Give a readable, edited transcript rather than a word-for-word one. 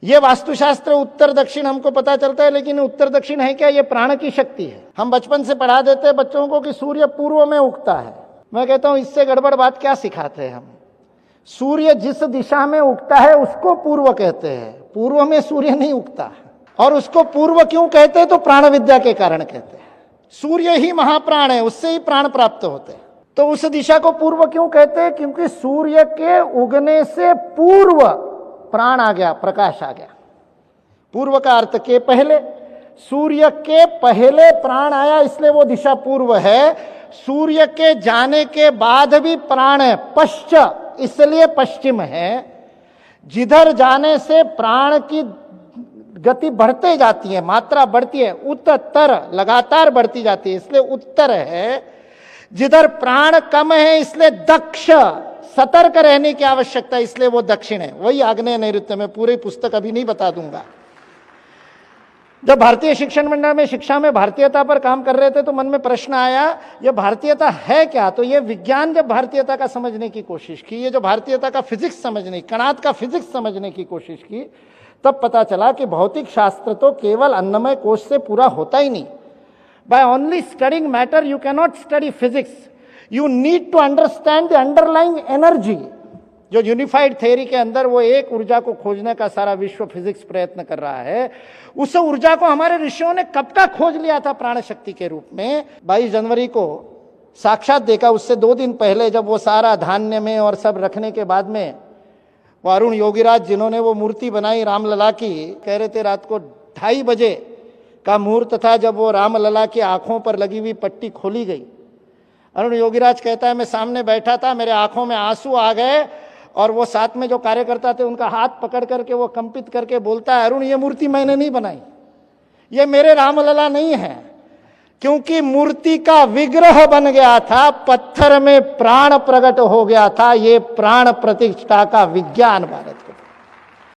ये वास्तुशास्त्र उत्तर दक्षिण हमको पता चलता है, लेकिन उत्तर दक्षिण है क्या? ये प्राण की शक्ति है। हम बचपन से पढ़ा देते हैं बच्चों को कि सूर्य पूर्व में उगता है। मैं कहता हूं इससे गड़बड़ बात क्या सिखाते हैं हम। सूर्य जिस दिशा में उगता है उसको पूर्व कहते हैं, पूर्व में सूर्य नहीं उगता। और उसको पूर्व क्यों कहते हैं? तो प्राण विद्या के कारण कहते हैं। सूर्य ही महाप्राण है, उससे ही प्राण प्राप्त होते हैं। तो उस दिशा को पूर्व क्यों कहते हैं? क्योंकि सूर्य के उगने से पूर्व प्राण आ गया, प्रकाश आ गया। पूर्व का अर्थ के पहले, सूर्य के पहले प्राण आया, इसलिए वो दिशा पूर्व है। सूर्य के जाने के बाद भी प्राण है, पश्च इसलिए पश्चिम है। जिधर जाने से प्राण की गति बढ़ते जाती है, मात्रा बढ़ती है, उत्तर लगातार बढ़ती जाती है, इसलिए उत्तर है। जिधर प्राण कम है इसलिए दक्ष, सतर्क रहने की आवश्यकता, इसलिए वो दक्षिण है। वही आग्नेय नैऋत्य में, पूरी पुस्तक अभी नहीं बता दूंगा। जब भारतीय शिक्षण मंडल में शिक्षा में भारतीयता पर काम कर रहे थे तो मन में प्रश्न आया, ये भारतीयता है क्या? तो ये विज्ञान जब भारतीयता का समझने की कोशिश की, ये जो भारतीयता का फिजिक्स समझने, कणाद का फिजिक्स समझने की कोशिश की, तब पता चला कि भौतिक शास्त्र तो केवल अन्नमय कोश से पूरा होता ही नहीं। By only studying matter you can not study physics, you need to understand the underlying energy. जो यूनिफाइड थ्योरी के अंदर वो एक ऊर्जा को खोजने का सारा विश्व फिजिक्स प्रयत्न कर रहा है, उस ऊर्जा को हमारे ऋषियों ने कब का खोज लिया था प्राण शक्ति के रूप में। 22 जनवरी को साक्षात देखा। उससे 2 दिन पहले जब वो सारा धान्य में और सब रखने के बाद में वो अरुण योगीराज जिन्होंने वो मूर्ति बनाई रामलला की, कह रहे थे रात को 2:30 बजे का मुहूर्त था जब वो रामलला की आंखों पर लगी हुई पट्टी खोली गई। अरुण योगीराज कहता है मैं सामने बैठा था, मेरे आंखों में आंसू आ गए, और वो साथ में जो कार्यकर्ता थे उनका हाथ पकड़ करके वो कंपित करके बोलता है, अरुण ये मूर्ति मैंने नहीं बनाई, ये मेरे रामलला नहीं है, क्योंकि मूर्ति का विग्रह बन गया था, पत्थर में प्राण प्रकट हो गया था। ये प्राण प्रतिष्ठा का विज्ञान भारत।